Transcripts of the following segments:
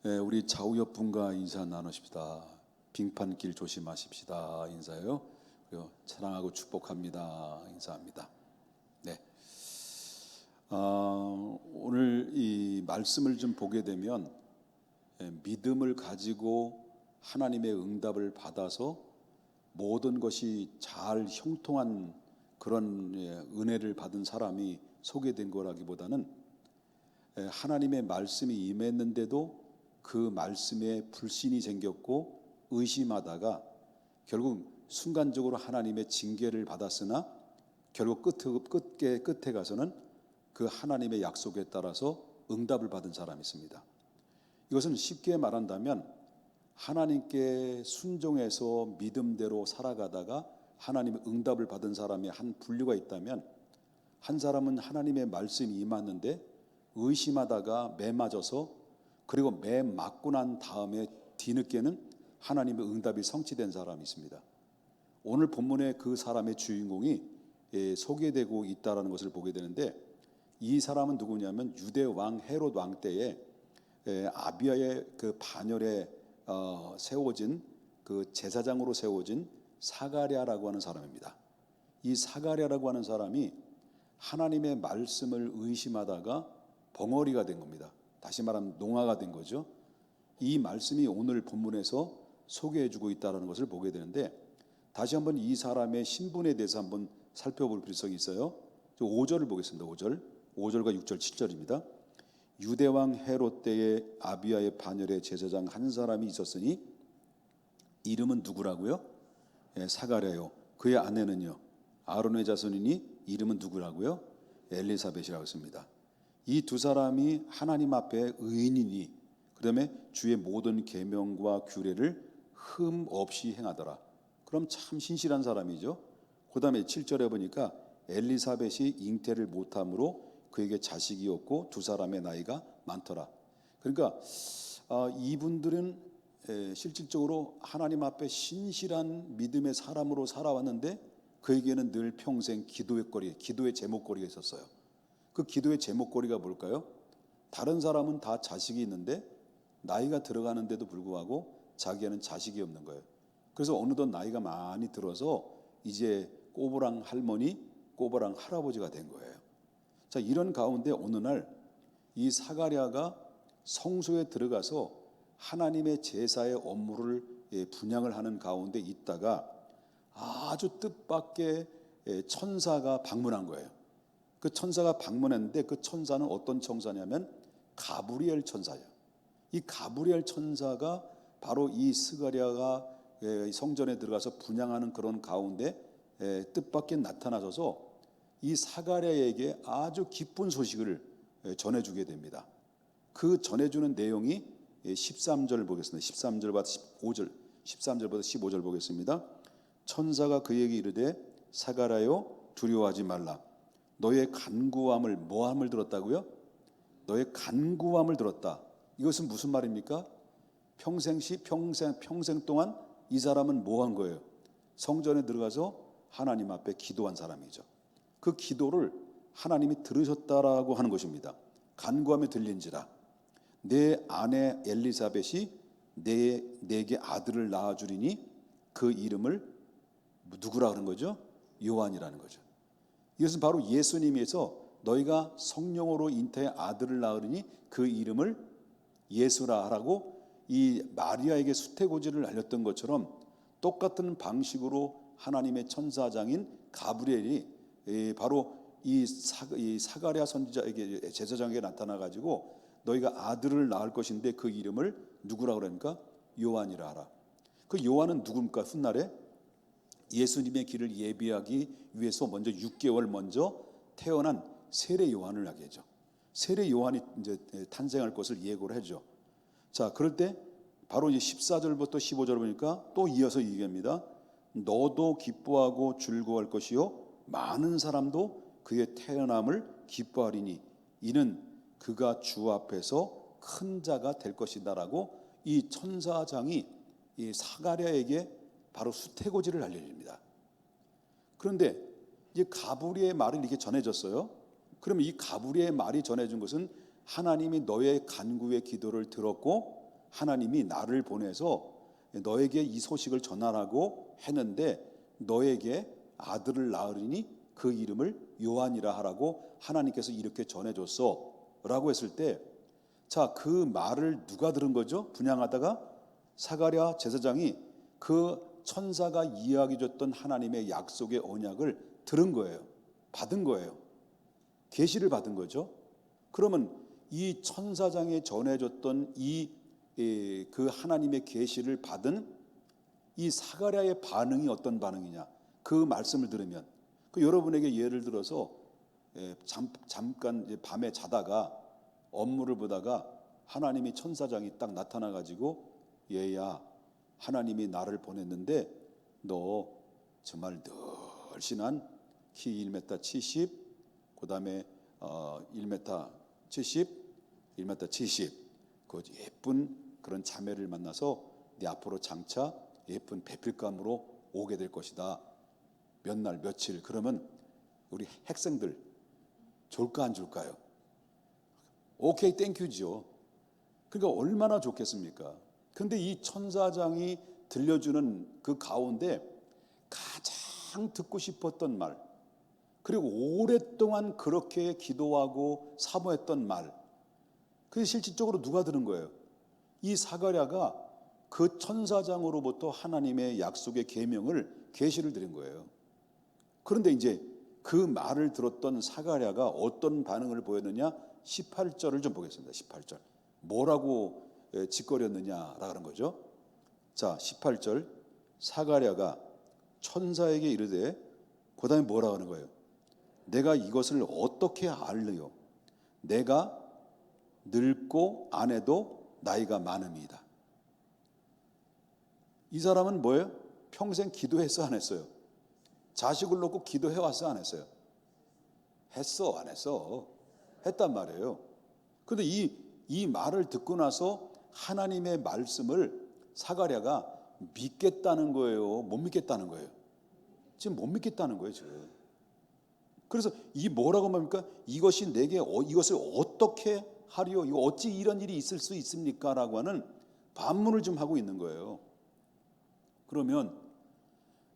네, 우리 좌우옆 분과 인사 나누십시다. 빙판길 조심하십시다. 인사요. 그리고 사랑하고 축복합니다. 인사합니다. 네. 오늘 이 말씀을 좀 보게 되면 믿음을 가지고 하나님의 응답을 받아서 모든 것이 잘 형통한 그런 은혜를 받은 사람이 소개된 거라기보다는 하나님의 말씀이 임했는데도 그 말씀에 불신이 생겼고 의심하다가 결국 순간적으로 하나님의 징계를 받았으나 결국 끝에 가서는 그 하나님의 약속에 따라서 응답을 받은 사람이 있습니다. 이것은 쉽게 말한다면 하나님께 순종해서 믿음대로 살아가다가 하나님의 응답을 받은 사람의 한 분류가 있다면, 한 사람은 하나님의 말씀이 임하는데 의심하다가 매 맞아서, 그리고 매 맞고 난 다음에 뒤늦게는 하나님의 응답이 성취된 사람이 있습니다. 오늘 본문에 그 사람의 주인공이 소개되고 있다는 것을 보게 되는데, 이 사람은 누구냐면 유대 왕 헤롯 왕 때에 아비야의 그 반열에 세워진 그 제사장으로 세워진 사가랴라고 하는 사람입니다. 이 사가랴라고 하는 사람이 하나님의 말씀을 의심하다가 벙어리가 된 겁니다. 다시 말하면 농아가 된 거죠. 이 말씀이 오늘 본문에서 소개해주고 있다는 것을 보게 되는데, 다시 한번 이 사람의 신분에 대해서 한번 살펴볼 필요성이 있어요. 5절을 보겠습니다. 5절과 6절 7절입니다. 유대왕 헤롯 때에 아비야의 반열에 제사장 한 사람이 있었으니 이름은 누구라고요? 사가랴요. 그의 아내는요, 아론의 자손이니 이름은 누구라고요? 엘리사벳이라고 했습니다. 이 두 사람이 하나님 앞에 의인이니 그다음에 주의 모든 계명과 규례를 흠 없이 행하더라. 그럼 참 신실한 사람이죠. 그다음에 7절에 보니까 엘리사벳이 잉태를 못함으로 그에게 자식이 없고 두 사람의 나이가 많더라. 그러니까 이분들은 실질적으로 하나님 앞에 신실한 믿음의 사람으로 살아왔는데 그에게는 늘 평생 기도의 제목거리가 있었어요. 그 기도의 제목거리가 뭘까요? 다른 사람은 다 자식이 있는데 나이가 들어가는데도 불구하고 자기는 자식이 없는 거예요. 그래서 어느덧 나이가 많이 들어서 이제 꼬부랑 할머니, 꼬부랑 할아버지가 된 거예요. 자, 이런 가운데 어느 날 이 사가랴가 성소에 들어가서 하나님의 제사의 업무를 분향을 하는 가운데 있다가 아주 뜻밖의 천사가 방문한 거예요. 그 천사가 방문했는데 그 천사는 어떤 천사냐면 가브리엘 천사예요. 이 가브리엘 천사가 바로 이 스가랴가 성전에 들어가서 분향하는 그런 가운데 뜻밖의 나타나셔서 이 사가랴에게 아주 기쁜 소식을 전해주게 됩니다. 그 전해주는 내용이 13절 보겠습니다. 13절부터 15절 보겠습니다. 천사가 그에게 이르되 사가랴여 두려워하지 말라. 너의 간구함을 뭐함을 들었다고요? 너의 간구함을 들었다. 이것은 무슨 말입니까? 평생 동안 이 사람은 뭐 한 거예요? 성전에 들어가서 하나님 앞에 기도한 사람이죠. 그 기도를 하나님이 들으셨다라고 하는 것입니다. 간구함이 들린지라 내 아내 엘리사벳이 내게 아들을 낳아주리니 그 이름을 누구라 하는 거죠? 요한이라는 거죠. 이것은 바로 예수님께서 너희가 성령으로 잉태해 아들을 낳으리니 그 이름을 예수라 하라고 이 마리아에게 수태고지를 알렸던 것처럼 똑같은 방식으로 하나님의 천사장인 가브리엘이 바로 이 사가랴 선지자에게 제사장에게 나타나 가지고 너희가 아들을 낳을 것인데 그 이름을 누구라 그러니까 요한이라 하라. 그 요한은 누굽니까? 훗날에 예수님의 길을 예비하기 위해서 먼저 6개월 먼저 태어난 세례 요한을 하게죠. 세례 요한이 이제 탄생할 것을 예고를 해죠. 자, 그럴 때 바로 이제 14절부터 15절 보니까 또 이어서 얘기합니다. 너도 기뻐하고 즐거워할 것이요 많은 사람도 그의 태어남을 기뻐하리니 이는 그가 주 앞에서 큰 자가 될 것이다라고 이 천사장이 이 사가랴에게 바로 수태고지를 알려줍니다. 그런데 이 가브리의 말을 이렇게 전해졌어요. 그러면 이 가브리의 말이 전해준 것은 하나님이 너의 간구의 기도를 들었고 하나님이 나를 보내서 너에게 이 소식을 전하라고 했는데 너에게 아들을 낳으리니 그 이름을 요한이라 하라고 하나님께서 이렇게 전해줬어 라고 했을 때, 자, 그 말을 누가 들은 거죠? 분향하다가 사가랴 제사장이 그 천사가 이야기해 줬던 하나님의 약속의 언약을 들은 거예요. 받은 거예요. 계시를 받은 거죠. 그러면 이 천사장에 전해줬던 그 하나님의 계시를 받은 이 사가랴의 반응이 어떤 반응이냐? 그 말씀을 들으면, 여러분에게 예를 들어서 잠깐 밤에 자다가 업무를 보다가 하나님이 천사장이 딱 나타나 가지고, 얘야, 하나님이 나를 보냈는데 너 정말 늘씬한 키 1m 70, 그 다음에 1m 70, 1m 70, 그 예쁜 그런 자매를 만나서 네 앞으로 장차 예쁜 배필감으로 오게 될 것이다. 몇 날 며칠. 그러면 우리 학생들 줄까 안 줄까요? 오케이, 땡큐죠. 그러니까 얼마나 좋겠습니까? 근데 이 천사장이 들려주는 그 가운데 가장 듣고 싶었던 말, 그리고 오랫동안 그렇게 기도하고 사모했던 말, 그게 실질적으로 누가 들은 거예요? 이 사가랴가 그 천사장으로부터 하나님의 약속의 계시를 드린 거예요. 그런데 이제 그 말을 들었던 사가랴가 어떤 반응을 보였느냐? 18절을 좀 보겠습니다. 18절. 뭐라고 짓거렸느냐라 그런 거죠. 자, 18절. 사가랴가 천사에게 이르되, 그 다음에 뭐라 하는 거예요? 내가 이것을 어떻게 알리요? 내가 늙고 아내도 나이가 많음이다. 이 사람은 뭐예요? 평생 기도했어, 안 했어요? 자식을 놓고 기도해왔어, 안 했어요? 했어, 안 했어? 했단 말이에요. 그런데 이 말을 듣고 나서 하나님의 말씀을 사가랴가 믿겠다는 거예요? 못 믿겠다는 거예요? 지금 못 믿겠다는 거예요, 지금. 그래서 이 뭐라고 말합니까? 이것이 내게 이것을 어떻게 하리요? 이거 어찌 이런 일이 있을 수 있습니까? 라고 하는 반문을 좀 하고 있는 거예요. 그러면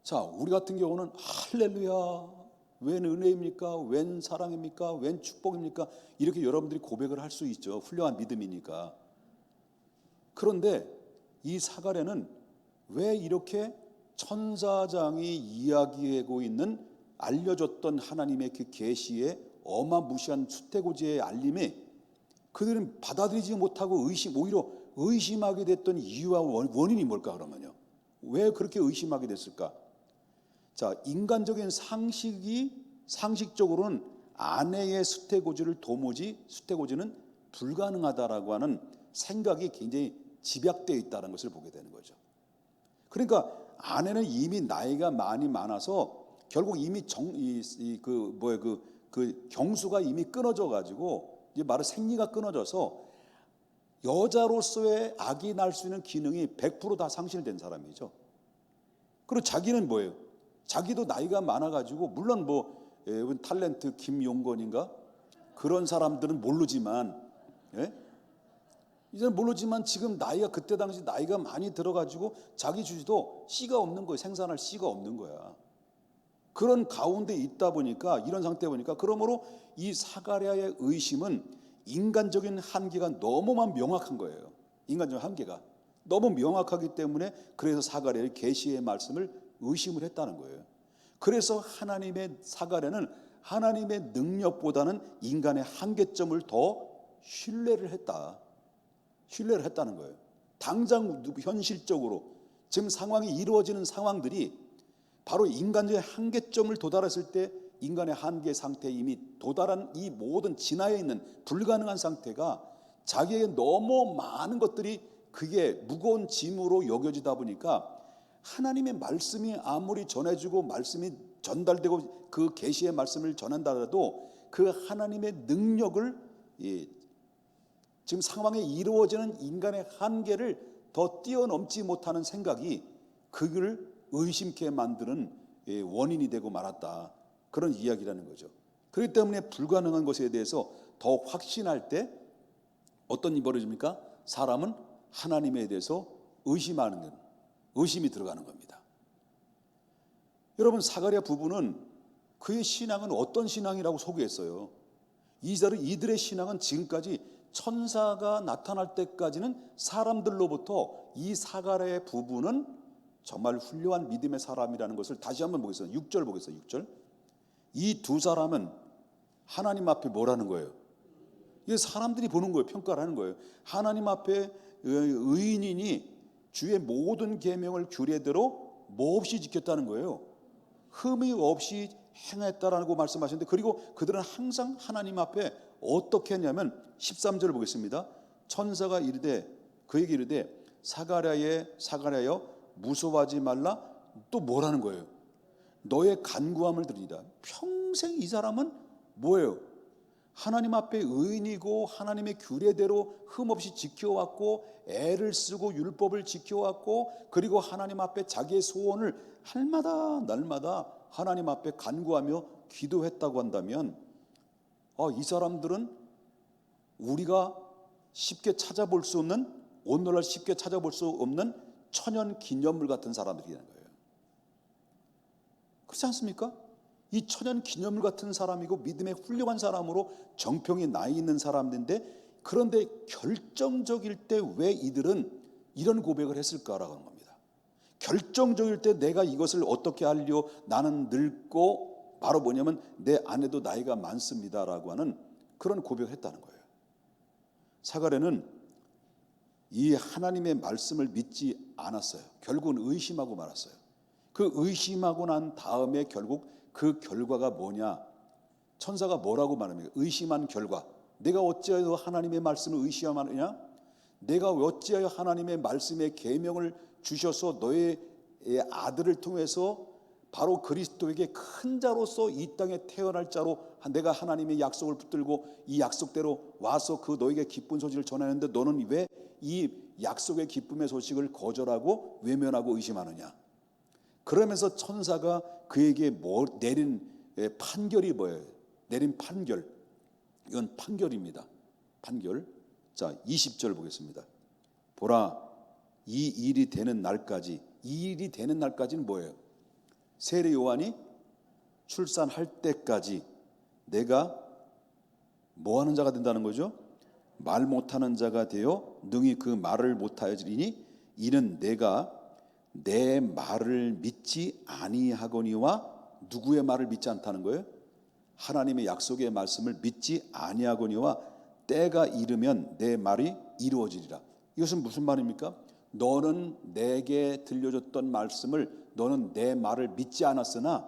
자, 우리 같은 경우는 할렐루야, 웬 은혜입니까? 웬 사랑입니까? 웬 축복입니까? 이렇게 여러분들이 고백을 할 수 있죠. 훌륭한 믿음이니까. 그런데 이 사가랴는 왜 이렇게 천사장이 이야기하고 있는, 알려줬던 하나님의 그 계시의 어마무시한 수태고지의 알림에 그들은 받아들이지 못하고 오히려 의심하게 됐던 이유와 원인이 뭘까? 그러면요, 왜 그렇게 의심하게 됐을까? 자, 인간적인 상식적으로는 아내의 수태고지는 불가능하다라고 하는 생각이 굉장히 집약되어 있다는 것을 보게 되는 거죠. 그러니까 아내는 이미 나이가 많이 많아서 결국 이미 그 경수가 이미 끊어져 가지고, 이제 말은 생리가 끊어져서 여자로서의 아기 낳을 수 있는 기능이 100% 다 상실된 사람이죠. 그리고 자기는 뭐예요? 자기도 나이가 많아가지고, 물론 탤런트 김용건인가 그런 사람들은 모르지만, 이제는 모르지만 지금 나이가, 그때 당시 나이가 많이 들어가지고 자기 주지도 씨가 없는 거예요. 생산할 씨가 없는 거야. 그런 가운데 있다 보니까, 이런 상태 보니까, 그러므로 이 사가랴의 의심은 인간적인 한계가 너무만 명확한 거예요. 인간적인 한계가 너무 명확하기 때문에, 그래서 사가랴의 계시의 말씀을 의심을 했다는 거예요. 그래서 사가랴는 하나님의 능력보다는 인간의 한계점을 더 신뢰를 했다는 거예요. 당장 현실적으로 지금 상황이 이루어지는 상황들이 바로 인간의 한계점을 도달했을 때, 인간의 한계 상태에 이미 도달한 이 모든 진화에 있는 불가능한 상태가 자기에게 너무 많은 것들이 그게 무거운 짐으로 여겨지다 보니까, 하나님의 말씀이 아무리 전해지고 말씀이 전달되고 그 계시의 말씀을 전한다 하더라도 그 하나님의 능력을, 지금 상황에 이루어지는 인간의 한계를 더 뛰어넘지 못하는 생각이 그를 의심케 만드는 원인이 되고 말았다, 그런 이야기라는 거죠. 그렇기 때문에 불가능한 것에 대해서 더 확신할 때 어떤 일이 벌어집니까? 사람은 하나님에 대해서 의심이 들어가는 겁니다. 여러분, 사가랴 부부는 그의 신앙은 어떤 신앙이라고 소개했어요. 이들의 신앙은 지금까지 천사가 나타날 때까지는 사람들로부터 이 사가랴의 부부는 정말 훌륭한 믿음의 사람이라는 것을 다시 한번 보겠습니다. 6절 보겠습니다. 6절. 이 두 사람은 하나님 앞에 뭐라는 거예요? 이게 사람들이 보는 거예요. 평가를 하는 거예요. 하나님 앞에 의인이니 주의 모든 계명을 규례대로 몹시 지켰다는 거예요. 흠이 없이 행했다라고 말씀하셨는데, 그리고 그들은 항상 하나님 앞에 어떻게 했냐면 13절 보겠습니다. 천사가 이르되 그에게 이르되 사가랴여 무서워하지 말라. 또 뭐라는 거예요? 너의 간구함을 들으리라. 평생 이 사람은 뭐예요? 하나님 앞에 의인이고 하나님의 규례대로 흠없이 지켜왔고 애를 쓰고 율법을 지켜왔고, 그리고 하나님 앞에 자기의 소원을 할마다 날마다 하나님 앞에 간구하며 기도했다고 한다면, 이 사람들은 우리가 쉽게 찾아볼 수 없는, 오늘날 쉽게 찾아볼 수 없는 천연 기념물 같은 사람들이라는 거예요. 그렇지 않습니까? 이 천연 기념물 같은 사람이고 믿음의 훌륭한 사람으로 정평이 나 있는 사람인데, 그런데 결정적일 때 왜 이들은 이런 고백을 했을까라고 하는 겁니다. 결정적일 때 내가 이것을 어떻게 하려, 나는 늙고 바로 뭐냐면 내 아내도 나이가 많습니다라고 하는 그런 고백을 했다는 거예요. 사가랴는 이 하나님의 말씀을 믿지 않았어요. 결국은 의심하고 말았어요. 그 의심하고 난 다음에 결국 그 결과가 뭐냐? 천사가 뭐라고 말합니까? 의심한 결과. 내가 어찌하여 하나님의 말씀을 의심하느냐? 내가 어찌하여 하나님의 말씀의 계명을 주셔서 너의 아들을 통해서 바로 그리스도에게 큰 자로서 이 땅에 태어날 자로 내가 하나님의 약속을 붙들고 이 약속대로 와서 그 너에게 기쁜 소식을 전하는데 너는 왜 이 약속의 기쁨의 소식을 거절하고 외면하고 의심하느냐? 그러면서 천사가 그에게 내린 판결이 뭐예요? 내린 판결. 이건 판결입니다. 판결. 자, 20절 보겠습니다. 보라, 이 일이 되는 날까지는 뭐예요? 세례 요한이 출산할 때까지 내가 뭐 하는 자가 된다는 거죠? 말 못하는 자가 되어 능히 그 말을 못하여지리니 이는 내가 내 말을 믿지 아니하거니와. 누구의 말을 믿지 않다는 거예요? 하나님의 약속의 말씀을 믿지 아니하거니와 때가 이르면 내 말이 이루어지리라. 이것은 무슨 말입니까? 너는 내게 들려줬던 말씀을, 너는 내 말을 믿지 않았으나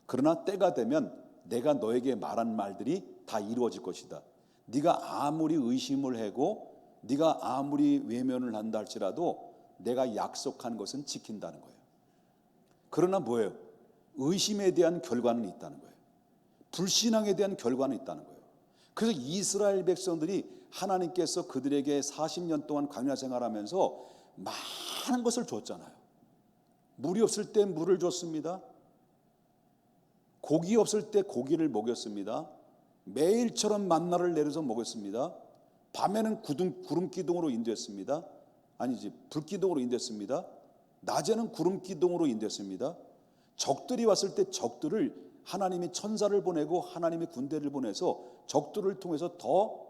그러나 때가 되면 내가 너에게 말한 말들이 다 이루어질 것이다. 네가 아무리 의심을 하고 네가 아무리 외면을 한다 할지라도 내가 약속한 것은 지킨다는 거예요. 그러나 뭐예요? 의심에 대한 결과는 있다는 거예요. 불신앙에 대한 결과는 있다는 거예요. 그래서 이스라엘 백성들이 하나님께서 그들에게 40년 동안 광야 생활하면서 많은 것을 줬잖아요. 물이 없을 때 물을 줬습니다. 고기 없을 때 고기를 먹였습니다. 매일처럼 만나를 내려서 먹였습니다. 밤에는 구름 기둥으로 인도했습니다. 아니지, 불기둥으로 인도했습니다. 낮에는 구름 기둥으로 인도했습니다. 적들이 왔을 때 적들을 하나님이 천사를 보내고 하나님의 군대를 보내서 적들을 통해서 더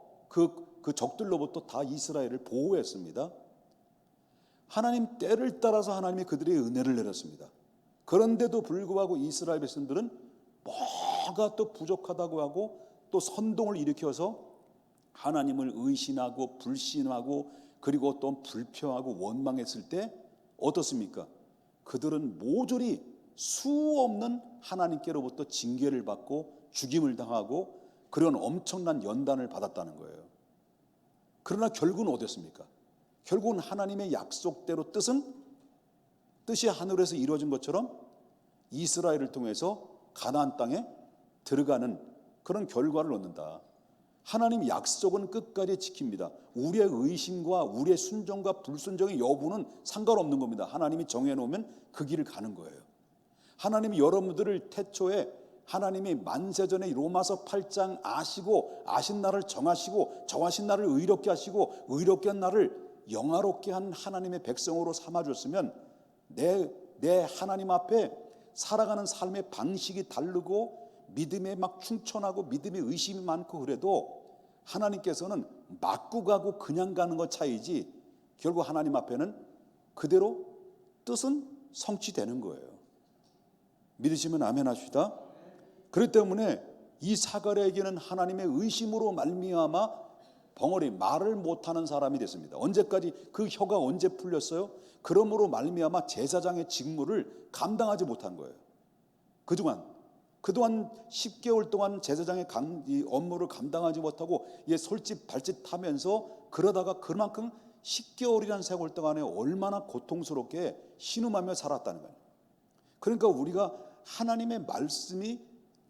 그 적들로부터 다 이스라엘을 보호했습니다. 하나님 때를 따라서 하나님이 그들의 은혜를 내렸습니다. 그런데도 불구하고 이스라엘 백성들은 뭐가 또 부족하다고 하고 또 선동을 일으켜서 하나님을 의심하고 불신하고 그리고 또 불평하고 원망했을 때 어떻습니까? 그들은 모조리 수 없는 하나님께로부터 징계를 받고 죽임을 당하고 그런 엄청난 연단을 받았다는 거예요. 그러나 결국은 어땠습니까? 결국은 하나님의 약속대로 뜻이 하늘에서 이루어진 것처럼 이스라엘을 통해서 가나안 땅에 들어가는 그런 결과를 얻는다. 하나님 약속은 끝까지 지킵니다. 우리의 의심과 우리의 순종과 불순종의 여부는 상관없는 겁니다. 하나님이 정해놓으면 그 길을 가는 거예요. 하나님이 여러분들을 태초에 하나님이 만세전에 로마서 8장 아시고 아신 날을 정하시고 정하신 날을 의롭게 하시고 의롭게 한 날을 영화롭게 한 하나님의 백성으로 삼아줬으면 내 하나님 앞에 살아가는 삶의 방식이 다르고 믿음에 막 충천하고 믿음에 의심이 많고 그래도 하나님께서는 맞고 가고 그냥 가는 것 차이지 결국 하나님 앞에는 그대로 뜻은 성취되는 거예요. 믿으시면 아멘 하시다. 그렇기 때문에 이 사가랴에게는 하나님의 의심으로 말미암아 벙어리 말을 못하는 사람이 됐습니다. 언제까지 그 혀가 언제 풀렸어요? 그러므로 말미암아 제사장의 직무를 감당하지 못한 거예요. 그동안 10개월 동안 제사장의 이 업무를 감당하지 못하고 솔짓 발짓 하면서 그러다가 그만큼 10개월이라는 세월 동안에 얼마나 고통스럽게 신음하며 살았다는 거예요. 그러니까 우리가 하나님의 말씀이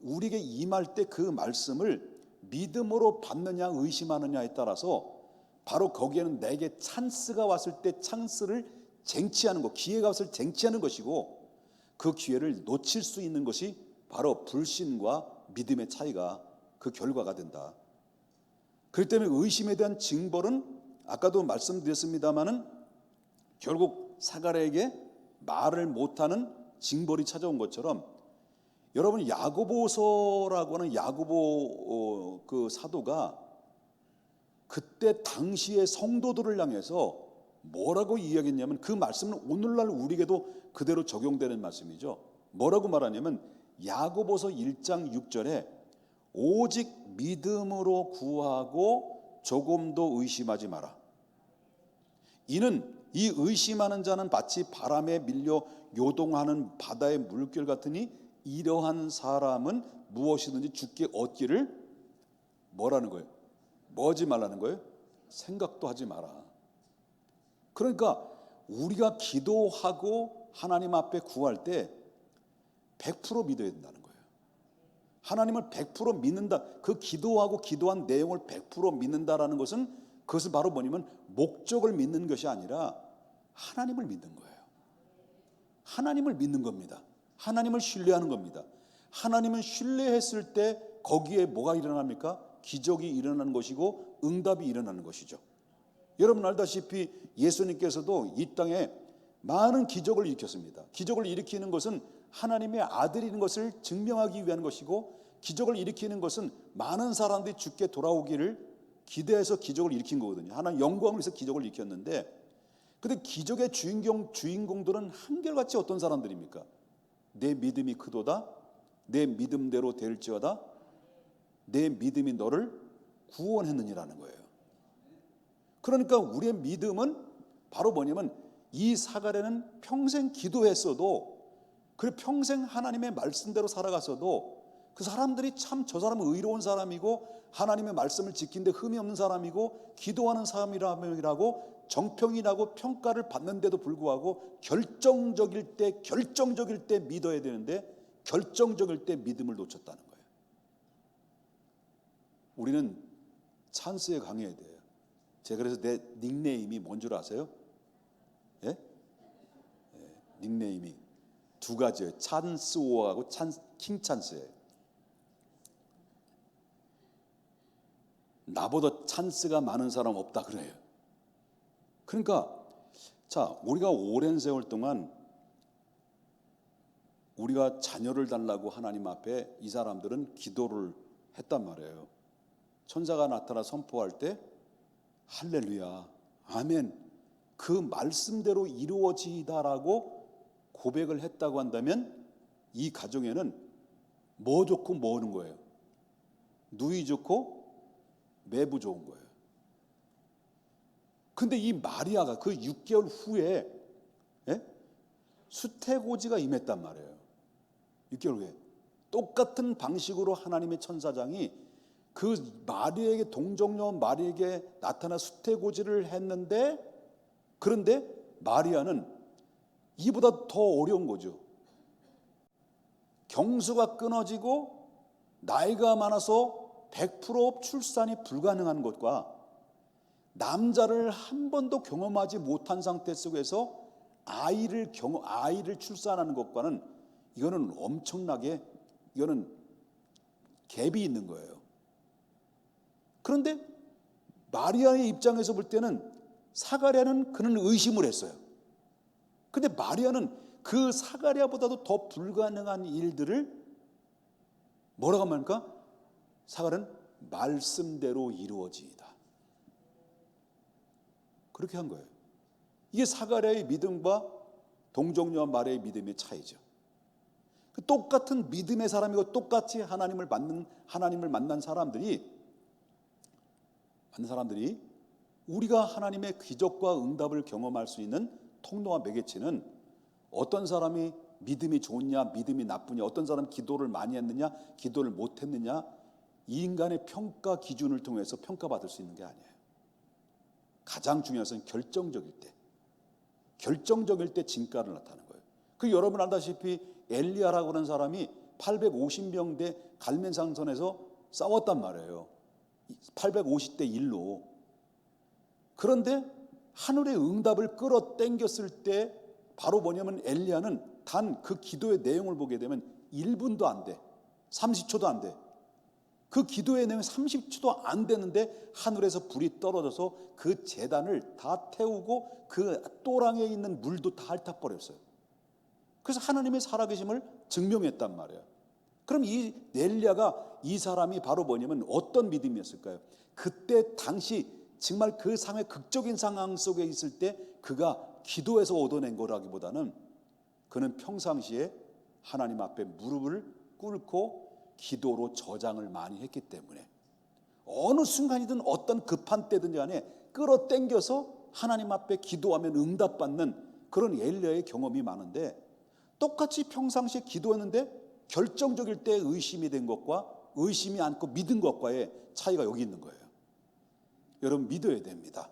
우리에게 임할 때 그 말씀을 믿음으로 받느냐 의심하느냐에 따라서 바로 거기에는 내게 찬스가 왔을 때 찬스를 쟁취하는 것, 기회가 왔을 때 쟁취하는 것이고 그 기회를 놓칠 수 있는 것이 바로 불신과 믿음의 차이가 그 결과가 된다. 그렇기 때문에 의심에 대한 징벌은 아까도 말씀드렸습니다마는 결국 사가랴에게 말을 못하는 징벌이 찾아온 것처럼 여러분 야고보서라고 하는 야고보 그 사도가 그때 당시의 성도들을 향해서 뭐라고 이야기했냐면 그 말씀은 오늘날 우리에게도 그대로 적용되는 말씀이죠. 뭐라고 말하냐면 야고보서 1장 6절에 오직 믿음으로 구하고 조금도 의심하지 마라. 이는 이 의심하는 자는 마치 바람에 밀려 요동하는 바다의 물결 같으니 이러한 사람은 무엇이든지 주께 얻기를 뭐라는 거예요? 뭐 하지 말라는 거예요? 생각도 하지 마라. 그러니까 우리가 기도하고 하나님 앞에 구할 때 100% 믿어야 된다는 거예요. 하나님을 100% 믿는다. 그 기도하고 기도한 내용을 100% 믿는다라는 것은 그것은 바로 뭐냐면 목적을 믿는 것이 아니라 하나님을 믿는 거예요. 하나님을 믿는 겁니다. 하나님을 신뢰하는 겁니다. 하나님은 신뢰했을 때 거기에 뭐가 일어납니까? 기적이 일어나는 것이고 응답이 일어나는 것이죠. 여러분 알다시피 예수님께서도 이 땅에 많은 기적을 일으켰습니다. 기적을 일으키는 것은 하나님의 아들인 것을 증명하기 위한 것이고 기적을 일으키는 것은 많은 사람들이 주께 돌아오기를 기대해서 기적을 일으킨 거거든요. 하나님 영광을 위해서 기적을 일으켰는데 근데 기적의 주인공들은 한결같이 어떤 사람들입니까? 내 믿음이 크도다. 내 믿음대로 될지어다. 내 믿음이 너를 구원했느니라는 거예요. 그러니까 우리의 믿음은 바로 뭐냐면 이 사가랴는 평생 기도했어도 그리고 평생 하나님의 말씀대로 살아갔어도 그 사람들이 참 저 사람은 의로운 사람이고 하나님의 말씀을 지키는데 흠이 없는 사람이고 기도하는 사람이라고 정평이라고 평가를 받는데도 불구하고 결정적일 때 믿어야 되는데 결정적일 때 믿음을 놓쳤다는 거예요. 우리는 찬스에 강해야 돼요. 제가 그래서 내 닉네임이 뭔 줄 아세요? 예? 닉네임이 두 가지예요. 찬스오하고 킹 찬스예요. 나보다 찬스가 많은 사람 없다 그래요. 그러니까 자, 우리가 오랜 세월 동안 우리가 자녀를 달라고 하나님 앞에 이 사람들은 기도를 했단 말이에요. 천사가 나타나 선포할 때 할렐루야, 아멘, 그 말씀대로 이루어지다라고 고백을 했다고 한다면 이 가정에는 뭐 좋고 뭐 오는 거예요? 누이 좋고 매부 좋은 거예요. 근데 이 마리아가 그 6개월 후에 수태고지가 임했단 말이에요. 6개월 후에 똑같은 방식으로 하나님의 천사장이 그 마리아에게 동정녀 마리아에게 나타나 수태고지를 했는데 그런데 마리아는 이보다 더 어려운 거죠. 경수가 끊어지고 나이가 많아서 100% 출산이 불가능한 것과 남자를 한 번도 경험하지 못한 상태 속에서 아이를 출산하는 것과는 이거는 엄청나게 이거는 갭이 있는 거예요. 그런데 마리아의 입장에서 볼 때는 사가랴는 그는 의심을 했어요. 근데 마리아는 그 사가랴보다도 더 불가능한 일들을 뭐라고 합니까? 사가랴는 말씀대로 이루어지이다. 그렇게 한 거예요. 이게 사가랴의 믿음과 동정녀와 마리아의 믿음의 차이죠. 똑같은 믿음의 사람이고 똑같이 하나님을 만난 사람들이 우리가 하나님의 기적과 응답을 경험할 수 있는 통로와 매개체는 어떤 사람이 믿음이 좋냐, 믿음이 나쁘냐, 어떤 사람이 기도를 많이 했느냐, 기도를 못 했느냐, 이 인간의 평가 기준을 통해서 평가받을 수 있는 게 아니에요. 가장 중요한 것은 결정적일 때 진가를 나타내는 거예요. 여러분 알다시피 엘리야라고 하는 사람이 850명대 갈멜산선에서 싸웠단 말이에요. 850대 1로. 그런데 하늘의 응답을 끌어당겼을 때 바로 뭐냐면 엘리야는 단 그 기도의 내용을 보게 되면 1분도 안 돼. 30초도 안 돼. 그 기도의 내용이 30초도 안 되는데 하늘에서 불이 떨어져서 그 제단을 다 태우고 그 또랑에 있는 물도 다 핥아버렸어요. 그래서 하나님의 살아계심을 증명했단 말이에요. 그럼 이 엘리야가 이 사람이 바로 뭐냐면 어떤 믿음이었을까요? 그때 당시 정말 그 상황의 극적인 상황 속에 있을 때 그가 기도해서 얻어낸 거라기보다는 그는 평상시에 하나님 앞에 무릎을 꿇고 기도로 저장을 많이 했기 때문에 어느 순간이든 어떤 급한 때든지 간에 끌어당겨서 하나님 앞에 기도하면 응답받는 그런 엘리야의 경험이 많은데, 똑같이 평상시에 기도했는데 결정적일 때 의심이 된 것과 의심이 않고 믿은 것과의 차이가 여기 있는 거예요. 여러분 믿어야 됩니다.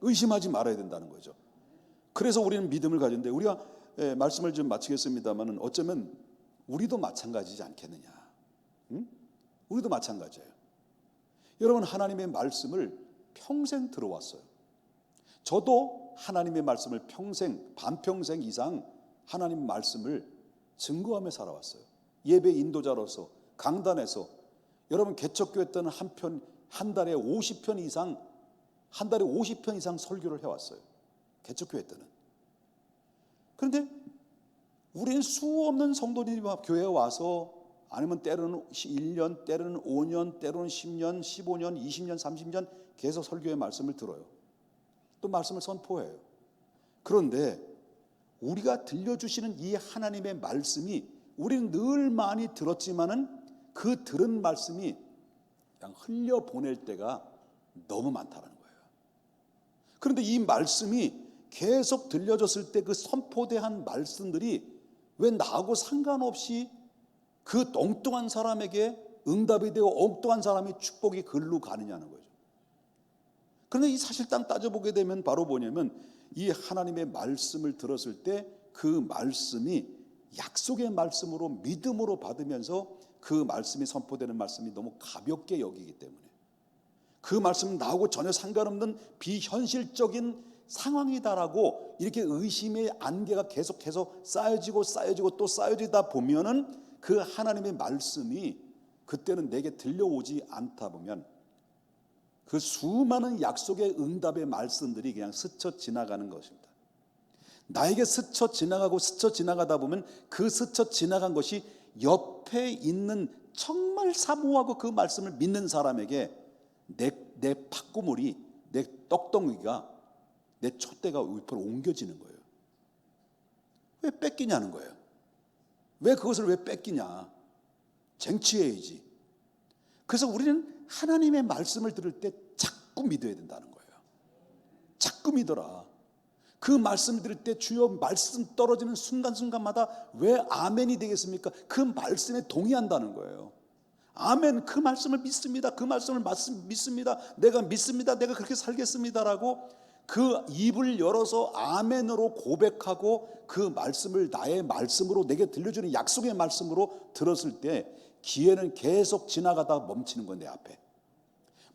의심하지 말아야 된다는 거죠. 그래서 우리는 믿음을 가지는데, 우리가 말씀을 좀 마치겠습니다만 어쩌면 우리도 마찬가지지 않겠느냐. 우리도 마찬가지예요. 여러분 하나님의 말씀을 평생 들어왔어요. 저도 하나님의 말씀을 반평생 이상 하나님 말씀을 증거하며 살아왔어요. 예배 인도자로서 강단에서 여러분 개척교회 때는 한 달에 50편 이상 설교를 해왔어요. 개척교회 때는. 그런데 우리는 수없는 성도들이 교회에 와서 아니면 때로는 1년, 때로는 5년, 때로는 10년, 15년, 20년, 30년 계속 설교의 말씀을 들어요. 또 말씀을 선포해요. 그런데 우리가 들려주시는 이 하나님의 말씀이 우리는 늘 많이 들었지만은 그 들은 말씀이 그냥 흘려보낼 때가 너무 많다는 거예요. 그런데 이 말씀이 계속 들려줬을 때 그 선포대한 말씀들이 왜 나하고 상관없이 그 엉뚱한 사람에게 응답이 되고 엉뚱한 사람이 축복이 글로 가느냐는 거죠. 그런데 이 사실상 따져보게 되면 바로 뭐냐면 이 하나님의 말씀을 들었을 때 그 말씀이 약속의 말씀으로 믿음으로 받으면서 그 말씀이 선포되는 말씀이 너무 가볍게 여기기 때문에, 그 말씀은 나하고 전혀 상관없는 비현실적인 상황이다라고 이렇게 의심의 안개가 계속해서 쌓여지고 또 쌓여지다 보면은 그 하나님의 말씀이 그때는 내게 들려오지 않다 보면 그 수많은 약속의 응답의 말씀들이 그냥 스쳐 지나가는 것입니다. 나에게 스쳐 지나가다 보면 그 스쳐 지나간 것이 옆에 있는 정말 사모하고 그 말씀을 믿는 사람에게 내 팥구물이, 내 떡덩이가, 내 촛대가 옆으로 옮겨지는 거예요. 왜 뺏기냐는 거예요. 왜 그것을 왜 뺏기냐. 쟁취해야지. 그래서 우리는 하나님의 말씀을 들을 때 자꾸 믿어야 된다는 거예요. 자꾸 믿어라. 그 말씀 들을 때 주여 말씀 떨어지는 순간순간마다 왜 아멘이 되겠습니까? 그 말씀에 동의한다는 거예요. 아멘, 그 말씀을 믿습니다. 그 말씀을 믿습니다. 내가 믿습니다. 내가 그렇게 살겠습니다라고 그 입을 열어서 아멘으로 고백하고 그 말씀을 나의 말씀으로 내게 들려주는 약속의 말씀으로 들었을 때 기회는 계속 지나가다 멈추는 거예요. 내 앞에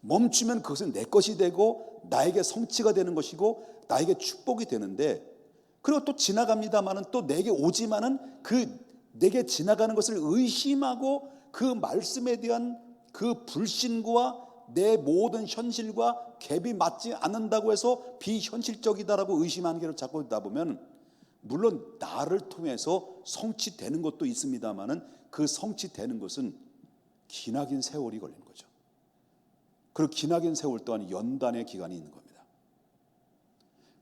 멈추면 그것은 내 것이 되고 나에게 성취가 되는 것이고 나에게 축복이 되는데, 그리고 또 지나갑니다마는 또 내게 오지만은 그 내게 지나가는 것을 의심하고 그 말씀에 대한 그 불신과 내 모든 현실과 갭이 맞지 않는다고 해서 비현실적이다라고 의심하는 게 자꾸 있다 보면, 물론 나를 통해서 성취되는 것도 있습니다만은 그 성취되는 것은 기나긴 세월이 걸리는 거죠. 그리고 기나긴 세월 또한 연단의 기간이 있는 겁니다.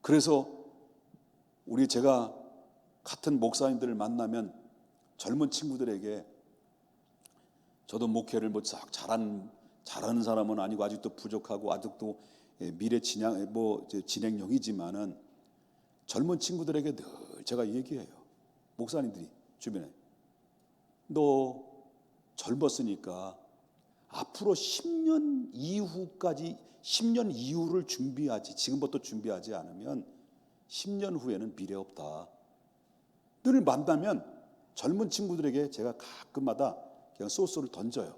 그래서 제가 같은 목사님들을 만나면 젊은 친구들에게, 저도 목회를 잘하는 사람은 아니고 아직도 부족하고 아직도 미래 진행형이지만은 젊은 친구들에게 늘 제가 얘기해요. 목사님들이 주변에, 너 젊었으니까 앞으로 10년 이후까지, 10년 이후를 준비하지, 지금부터 준비하지 않으면 10년 후에는 미래 없다. 늘 만나면 젊은 친구들에게 제가 가끔마다 그냥 소스를 던져요.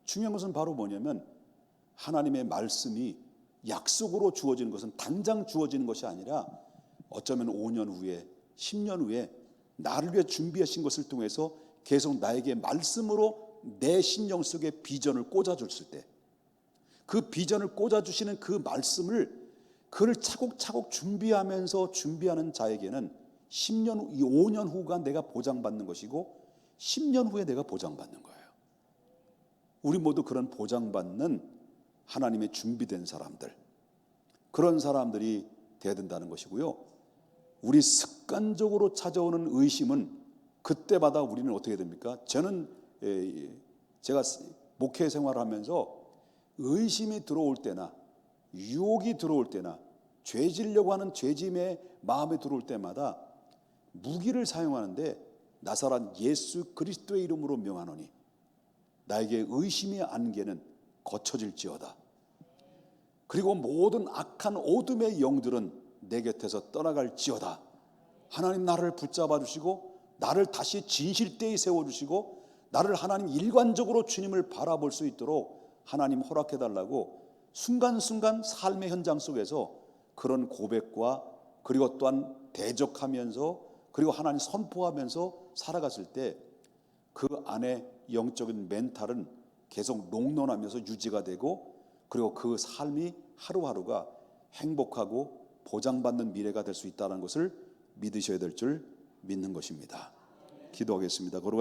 중요한 것은 바로 뭐냐면, 하나님의 말씀이 약속으로 주어지는 것은 당장 주어지는 것이 아니라 어쩌면 5년 후에, 10년 후에 나를 위해 준비하신 것을 통해서 계속 나에게 말씀으로 내 신령 속에 비전을 꽂아줬을 때, 그 비전을 꽂아주시는 그 말씀을, 그를 차곡차곡 준비하는 자에게는 5년 후가 내가 보장받는 것이고 10년 후에 내가 보장받는 거예요. 우리 모두 그런 보장받는 하나님의 준비된 사람들, 그런 사람들이 되어야 된다는 것이고요. 우리 습관적으로 찾아오는 의심은 그때마다 우리는 어떻게 됩니까? 제가 목회 생활을 하면서 의심이 들어올 때나 유혹이 들어올 때나 죄지려고 하는 죄짐의 마음에 들어올 때마다 무기를 사용하는데, 나사렛 예수 그리스도의 이름으로 명하노니 나에게 의심의 안개는 거쳐질지어다. 그리고 모든 악한 어둠의 영들은 내 곁에서 떠나갈지어다. 하나님 나를 붙잡아 주시고 나를 다시 진실되이 세워주시고 나를 하나님 일관적으로 주님을 바라볼 수 있도록 하나님 허락해 달라고 순간순간 삶의 현장 속에서 그런 고백과, 그리고 또한 대적하면서, 그리고 하나님 선포하면서 살아갔을 때 그 안에 영적인 멘탈은 계속 롱런하면서 유지가 되고, 그리고 그 삶이 하루하루가 행복하고 보장받는 미래가 될 수 있다는 것을 믿으셔야 될 줄 믿는 것입니다. 기도하겠습니다.